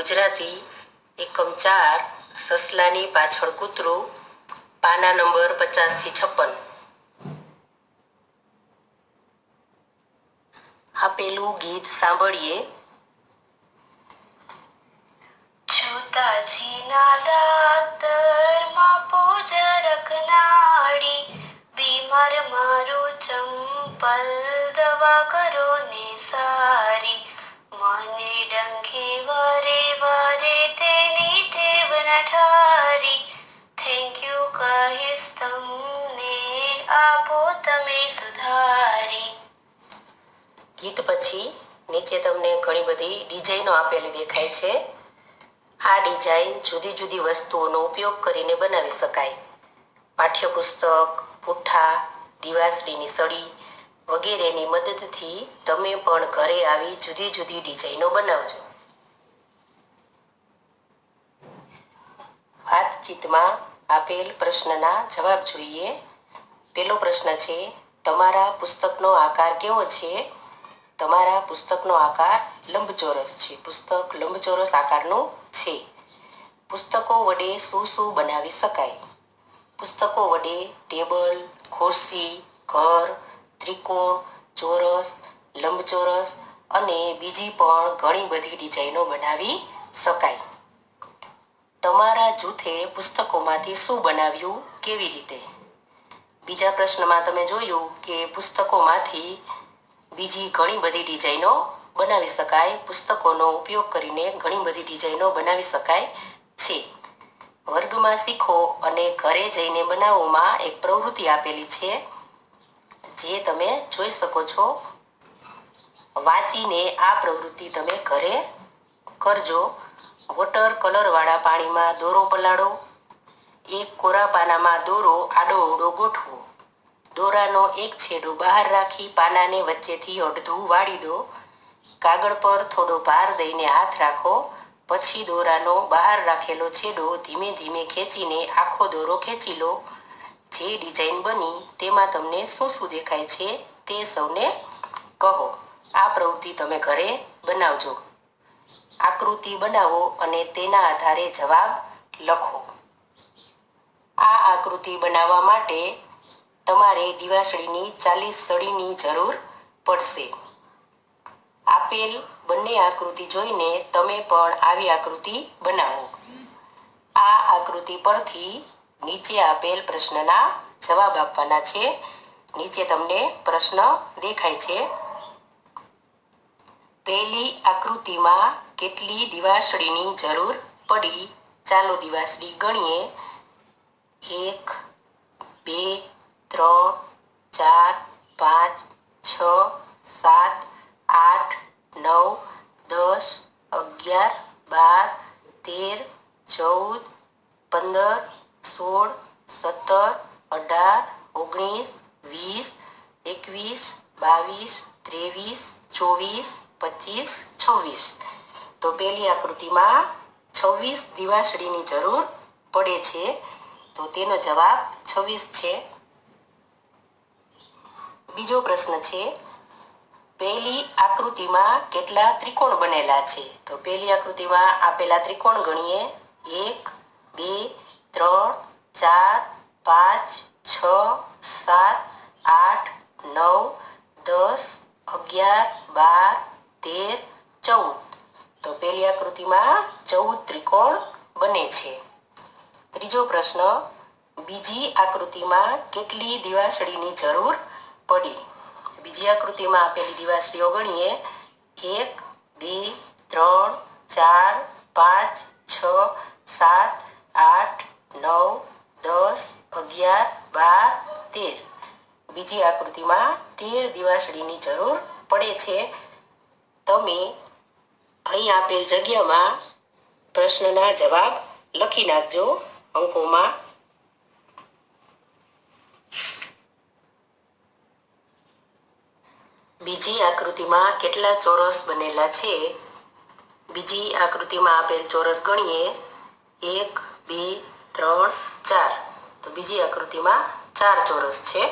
ગુજરાતી એકમ 4 સસલાની પાછળ કૂતરું પાના નંબર 50 થી 56. આપેલું ગીત સાંભળીએ. છોતાજીના દાતરમાં પોજરક નાડી, બીમાર મારું ચંપલ દવા કરો ને સારી. મને ડંખે વારે વારે તેની ટેવ ના ઠારી. થેન્ક યુ કહીશ તમને, આપો તમે સુધારી. ગીત પછી નીચે તમને ઘણી બધી ડિઝાઇનો આપેલી દેખાય છે. આ ડિઝાઇન જુદી જુદી વસ્તુઓનો ઉપયોગ કરીને બનાવી શકાય. પાઠ્યપુસ્તક, પુઠ્ઠા, દિવાસળીની સળી વગેરેની મદદથી તમે પણ ઘરે આવી જુદી જુદી ડિઝાઇનો બનાવજો. વાતચીતમાં આપેલ પ્રશ્નના જવાબ જોઈએ. પહેલો પ્રશ્ન છે, તમારા પુસ્તકનો આકાર કેવો છે? તમારા પુસ્તકનો આકાર લંબચોરસ છે. પુસ્તક લંબચોરસ આકારનું છે. પુસ્તકો વડે શું શું બનાવી શકાય? પુસ્તકો વડે ટેબલ, ખુરશી, ઘર, ત્રિકોણ, ચોરસ, લંબચોરસ અને બીજી પણ ઘણી બધી ડિઝાઇનો બનાવી શકાય. તમારા જૂથે પુસ્તકોમાંથી શું બનાવ્યું, કેવી રીતે? બીજા પ્રશ્નમાં તમે જોયું કે પુસ્તકોમાંથી બીજી ઘણી બધી ડિઝાઇનો બનાવી શકાય. પુસ્તકોનો ઉપયોગ કરીને ઘણી બધી ડિઝાઇનો બનાવી શકાય છે. વર્ગમાં શીખો અને ઘરે જઈને બનાવોમાં એક પ્રવૃત્તિ આપેલી છે, જે તમે જોઈ શકો છો. વાંચીને આ પ્રવૃત્તિ તમે ઘરે કરજો. વોટર કલર વાળા પાણીમાં દોરો પલાળો. એક કોરા પાનામાં દોરો આડો અવળો ગોઠવો. દોરાનો એક છેડો બહાર રાખી પાનાને વચ્ચેથી અડધું વાળી દો. કાગળ પર થોડો ભાર દઈને હાથ રાખો. પછી દોરાનો બહાર રાખેલો છેડો ધીમે ધીમે ખેંચીને આખો દોરો ખેંચી લો. જે ડિઝાઇન બની તેમાં તમને શું શું દેખાય છે તે સૌને કહો. આ પ્રવૃત્તિ તમે ઘરે બનાવજો. આકૃતિ બનાવો અને તેના આધારે જવાબ લખો. આ આકૃતિ બનાવવા માટે તમારે દિવાસળીની 40 સળીની જરૂર પડશે. આપેલ બંને આકૃતિ જોઈને તમે પણ આવી આકૃતિ બનાવો. આ આકૃતિ પરથી નીચે આપેલ પ્રશ્નના જવાબ આપવાના છે. નીચે તમને પ્રશ્ન દેખાય છે. પહેલી આકૃતિમાં કેટલી દિવાસળીની જરૂર પડી? ચાલો દિવાસળી ગણીએ. 1, 2, 3, 4, 5, 6, 7, 8, 9, 10, 11, 12, 13, 14, 15, 16, 17, 18, 20, 21, 22, 23, 24, 25, 26. તો પહેલી આકૃતિમાં 26 દિવાસળીની જરૂર પડે છે. તો તેનો જવાબ 26 છે. બીજો પ્રશ્ન છે, પહેલી આકૃતિમાં કેટલા ત્રિકોણ બનેલા છે? તો પહેલી આકૃતિમાં આપેલા ત્રિકોણ ગણીએ. 1, 2, 3, 4, 5, 6, 7, 8, 9, 10, 11, 12, 13, 14. તો પહેલી આકૃતિમાં 14 ત્રિકોણ બને છે. ત્રીજો પ્રશ્ન, બીજી આકૃતિમાં કેટલી દિવાસળીની જરૂર પડી? બીજી આકૃતિમાં આપેલી દિવાસળીઓ ગણીએ. 1, 2, 3, 4, 5, 6, 7, 8, 9, 10, 11, 12, 13. બીજી આકૃતિમાં 13 દિવાસળીની જરૂર પડે છે. તમે અહીં આપેલ જગ્યામાં પ્રશ્નના જવાબ લખી નાખજો અંકોમાં. બીજી આકૃતિમાં કેટલા ચોરસ બનેલા છે? બીજી આકૃતિમાં આપેલ ચોરસ ગણીએ. 1, 2, 3, 4. તો બીજી આકૃતિમાં 4 ચોરસ છે.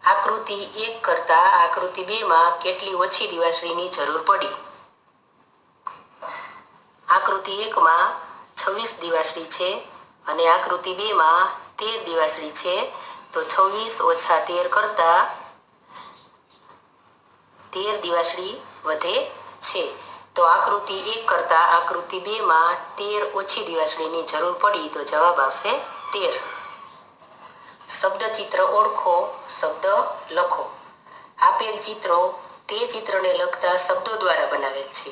આકૃતિ 1 કરતા આકૃતિ 2 માં કેટલી ઓછી દિવાસળીની જરૂર પડી? આકૃતિ 1માં 26 દિવાસળી છે અને આકૃતિ 2માં 13 દિવાસળી છે. તો 26 ઓછા 13 કરતા 13 દિવાસળી વધે છે. તો આકૃતિ 1 કરતા આકૃતિ 2માં 13 ઓછી દિવાસળીની જરૂર પડી. તો જવાબ આવશે 13. શબ્દ ચિત્ર ઓળખો, શબ્દ લખો. આપેલ ચિત્રો તે ચિત્રને લગતા શબ્દો દ્વારા બનાવેલ છે.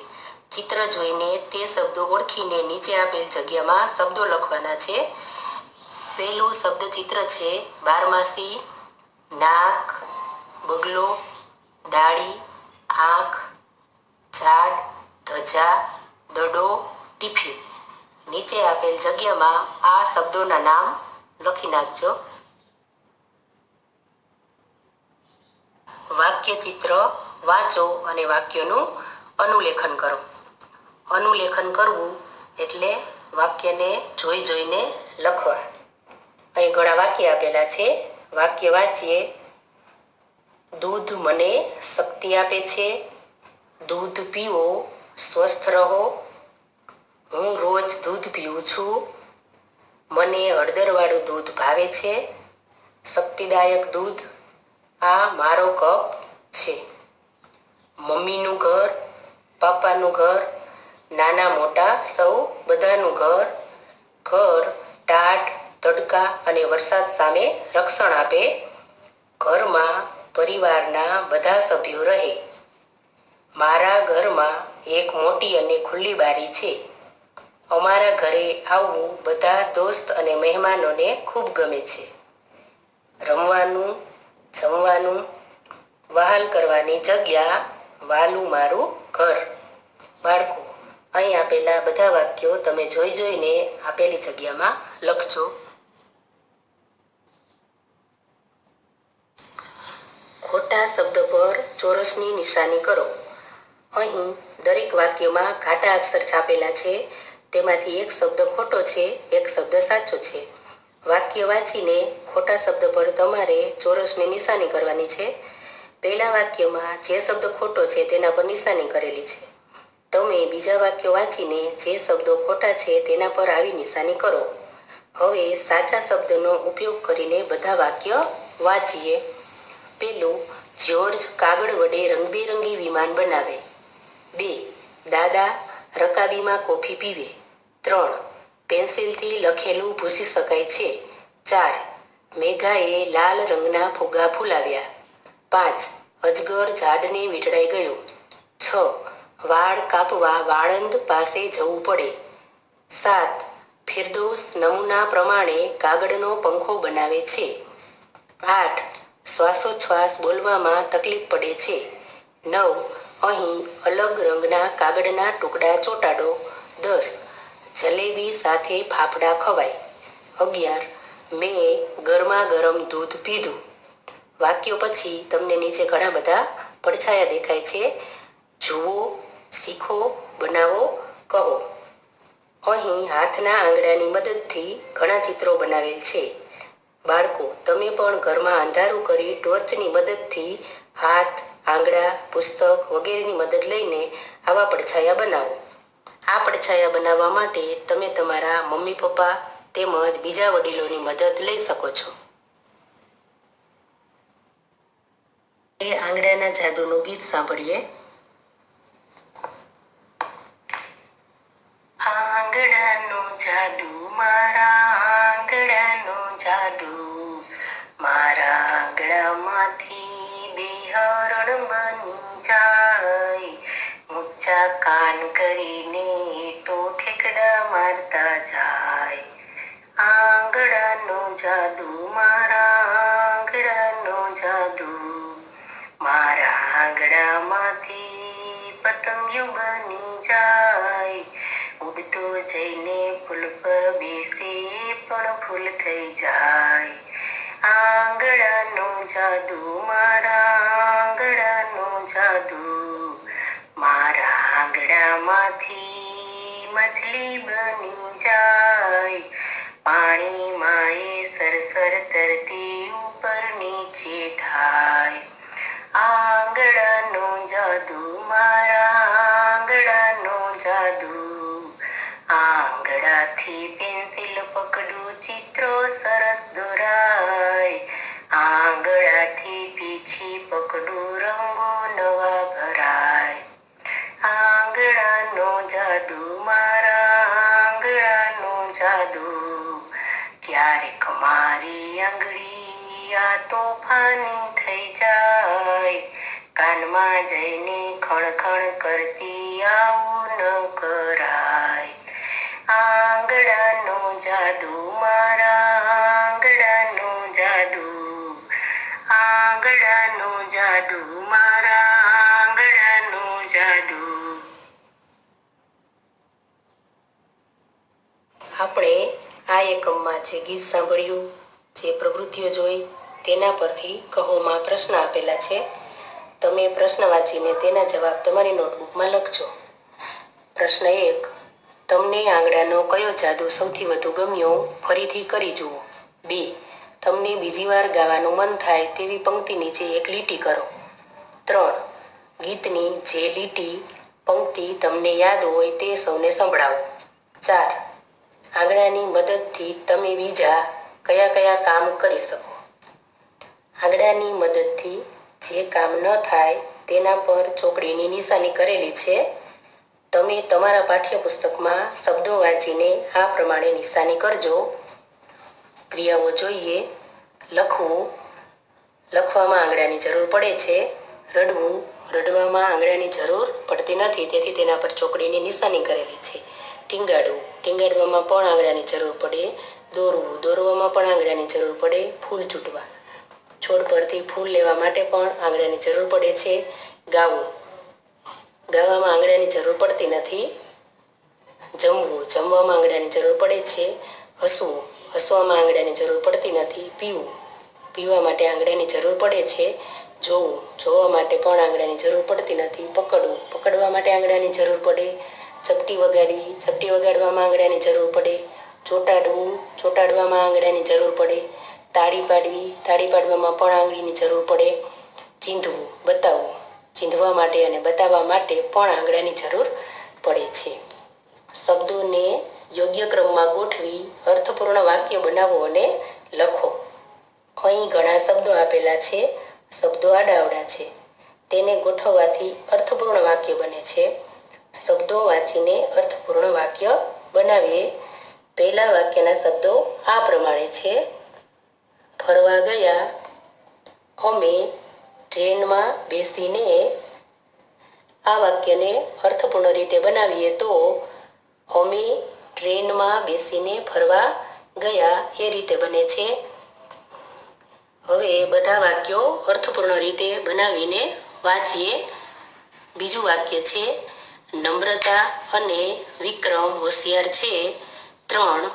ચિત્ર જોઈને તે શબ્દો ઓળખીને નીચે આપેલ જગ્યામાં શબ્દો લખવાના છે. પહેલું શબ્દ ચિત્ર છે બારમાસી, નાક, બગલો, ડાળી, આંખ, ઝાડ, ધજા, દડો, ટિફિન. નીચે આપેલ જગ્યામાં આ શબ્દોના નામ લખી નાખજો. વાક્ય ચિત્ર વાંચો અને વાક્યનું અનુલેખન કરો. અનુલેખન કરવું એટલે વાક્યને જોઈને લખવા. અહીં ઘણા વાક્ય આપેલા છે. વાક્ય વાંચીએ. દૂધ મને શક્તિ આપે છે. દૂધ પીવો, સ્વસ્થ રહો. હું રોજ દૂધ પીવું છું. મને હળદરવાળું દૂધ ભાવે છે. શક્તિદાયક દૂધ. આ મારો કપ છે. મમ્મીનું ઘર, પાપાનું ઘર, નાના મોટા સૌ બધાનું ઘર. ઘર ટાઢ, તડકા અને વરસાદ સામે રક્ષણ આપે. ઘરમાં પરિવારના બધા સભ્યો રહે. મારા ઘરમાં એક મોટી અને ખુલ્લી બારી છે. અમારા ઘરે આવવું બધા દોસ્ત અને મહેમાનોને ખૂબ ગમે છે. રમવાનું, જમવાનું, વહાલ કરવાની જગ્યા, વાલું મારું ઘર. બાળકો, અહીં આપેલા બધા વાક્યો તમે જોઈને આપેલી જગ્યામાં લખજો. ખોટા શબ્દ પર ચોરસની નિશાની કરો. અહીં દરેક વાક્યમાં ઘાટા અક્ષર છાપેલા છે. તેમાંથી એક શબ્દ ખોટો છે, એક શબ્દ સાચો છે. વાક્ય વાંચીને ખોટા શબ્દ પર તમારે ચોરસની નિશાની કરવાની છે. પહેલા વાક્યમાં જે શબ્દ ખોટો છે તેના પર નિશાની કરેલી છે. તમે બીજા વાક્યો વાંચીને જે શબ્દો ખોટા છે તેના પર આવી નિશાની કરો. હવે સાચા શબ્દનો ઉપયોગ કરીને બધા વાક્ય વાંચીએ. પેલું, જ્યોર્જ કાગળ વડે રંગબેરંગી વિમાન બનાવે. 2. દાદા રકાબીમાં કોફી પીવે. 3. પેન્સિલથી લખેલું ભૂંસી શકાય છે. 4. મેઘાએ લાલ રંગના ફુગ્ગા ફૂલાવ્યા. 5. અજગર ઝાડને વીંટળાઈ ગયો. 6. વાળ કાપવા વાળંદ પાસે જવું પડે. 7. ફિરદૌસ નમૂના પ્રમાણે કાગળનો પંખો બનાવે છે. 8. શ્વાસોચ્છ્વાસ બોલવામાં તકલીફ પડે છે. 9. અહીં અલગ રંગના કાગળના ટુકડા ચોંટાડો. 10. જલેબી સાથે ફાફડા ખવાય. 11. મેં ગરમા ગરમ દૂધ પીધું. વાક્યો પછી તમને નીચે ઘણા બધા પડછાયા દેખાય છે. જુઓ, શીખો, બનાવો, કહો. અહીં હાથના આંગળાની મદદથી ઘણા ચિત્રો બનાવેલ છે. બાળકો, તમે પણ ઘરમાં અંધારું કરી ટોર્ચની મદદથી હાથ, આંગળા, પુસ્તક વગેરેની મદદ લઈને આવા પડછાયા બનાવો. આ પડછાયા બનાવવા માટે તમે તમારા મમ્મી પપ્પા તેમજ બીજા વડીલોની મદદ લઈ શકો છો. આંગળાના જાદુનું ગીત સાંભળીએ. આંગળાનું જાદુ, મારા આંગળાનું જાદુ. મારા આંગળામાંથી બે હરણ બની જાય. ઊંચા કાન કરીને તો ઠેકડા મારતા જાય. આંગળાનું જાદુ, મારા આંગળાનું જાદુ. મારા આંગળામાંથી પતંગિયું બની જાય. ઉડતો જઈને ફૂલ પર બેસે પણ ફૂલ થઈ જાય. આંગળાનું જાદુ, મારા આંગળાનું જાદુ. મારા આંગળામાંથી મછલી બની જાય. પાણીમાં એ સરસર તરતી ઉપર નીચે થાય. આંગળાનું જાદુ, મારા આંગળાનું જાદુ. ક્યારેક મારી આંગળી આ તોફાની થઈ જાય, કાનમાં જઈને ખણખણ કરતી આવું ન કરાય. આંગળાનો જાદુ મારા આંગળાનો જાદુ, આંગળાનો જાદુ મારા આંગળાનો જાદુ. આપણે આ એકમમાં જે ગીત સાંભળ્યું, જે પ્રવૃત્તિઓ જોઈ, તેના પરથી કહોમાં પ્રશ્ન આપેલા છે. તમે પ્રશ્ન વાંચીને તેના જવાબ તમારી નોટબુકમાં લખજો. પ્રશ્ન 1. તમને આંગળાનો કયો જાદુ સૌથી વધુ ગમ્યો? ફરીથી કરી જુઓ. 2. તમને બીજી વાર ગાવાનું મન થાય તેવી પંક્તિ નીચે એક લીટી કરો. 3. ગીતની જે લીટી, પંક્તિ તમને યાદ હોય તે સૌને સંભળાવો. 4. આંગળાની મદદથી તમે બીજા કયા કયા કામ કરી શકો? આંગળાની મદદથી જે કામ ન થાય તેના પર ચોકડીની નિશાની કરેલી છે. તમે તમારા પાઠ્યપુસ્તકમાં શબ્દો વાંચીને આ પ્રમાણે નિશાની કરજો. ક્રિયાઓ જોઈએ. લખવું, લખવામાં આંગળાની જરૂર પડે છે. રડવું, રડવામાં આંગળાની જરૂર પડતી નથી, તેથી તેના પર ચોકડીની નિશાની કરેલી છે. ટીંગાડવું, ટીંગાડવામાં પણ આંગળાની જરૂર પડે. દોરવું, દોરવામાં પણ આંગળાની જરૂર પડે. ફૂલ ચૂંટવા, છોડ પરથી ફૂલ લેવા માટે પણ આંગળાની જરૂર પડે છે. ગાવું, ગાવામાં આંગળાની જરૂર પડતી નથી. જમવું, જમવામાં આંગળાની જરૂર પડે છે. હસવું, હસવામાં આંગળાની જરૂર પડતી નથી. પીવું, પીવા માટે આંગળાની જરૂર પડે છે. જોવું, જોવા માટે પણ આંગળાની જરૂર પડતી નથી. પકડવું, પકડવા માટે આંગળાની જરૂર પડે. ચપટી વગાડવી, ચપટી વગાડવામાં આંગળાની જરૂર પડે. ચોંટાડવું, ચોંટાડવામાં આંગળાની જરૂર પડે. તાળી પાડવી, તાળી પાડવામાં પણ આંગળીની જરૂર પડે. ચીંધવું, બતાવવું, ચીંધવા માટે અને બતાવવા માટે પણ આંગળાની જરૂર પડે છે. શબ્દોને યોગ્ય ક્રમમાં ગોઠવી અર્થપૂર્ણ વાક્ય બનાવો અને લખો. અહીં ઘણા શબ્દો આપેલા છે. શબ્દો આડાઅવળા છે. તેને ગોઠવવાથી અર્થપૂર્ણ વાક્ય બને છે. શબ્દો વાંચીને અર્થપૂર્ણ વાક્ય બનાવીએ. પહેલા વાક્યના શબ્દો આ પ્રમાણે છે. ફરવા ગયા, અમે ટ્રેનમાં બેસીને. આ વાક્યને અર્થપૂર્ણ રીતે બનાવીએ તો અમે ટ્રેનમાં બેસીને ફરવા ગયા એ રીતે બને છે. હવે બધા વાક્યો અર્થપૂર્ણ રીતે બનાવીને વાંચીએ. બીજું વાક્ય છે, નમ્રતા અને વિક્રમ હોશિયાર છે. 3.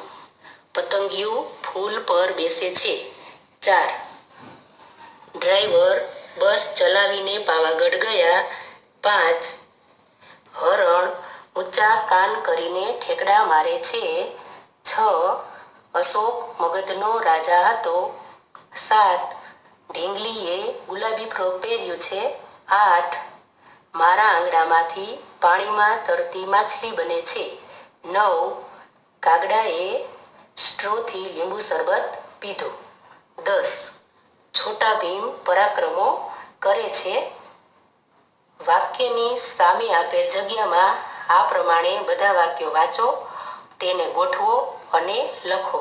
પતંગિયું ફૂલ પર બેસે છે. 4. ડ્રાઈવર બસ ચલાવીને પાવાગઢ ગયા. 5. હરણ ઊંચા કાન કરીને ઠેકડા મારે છે. 6. અશોક મગધનો રાજા હતો. 7. ઢીંગલીએ ગુલાબી ફ્રોક પહેર્યું છે. 8. મારા આંગળામાંથી પાણીમાં તરતી માછલી બને છે. 9. કાગડાએ સ્ટ્રોથી લીંબુ શરબત પીધું. 10. છોટા ભીમ પરાક્રમો કરે છે. વાક્યની સામે આપેલ જગ્યામાં આ પ્રમાણે બધા વાક્યો વાંચો, તેને ગોઠવો અને લખો.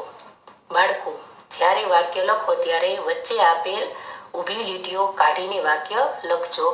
બાળકો, જ્યારે વાક્ય લખો ત્યારે વચ્ચે આપેલ ઊભી લીટીઓ કાઢીને વાક્ય લખજો.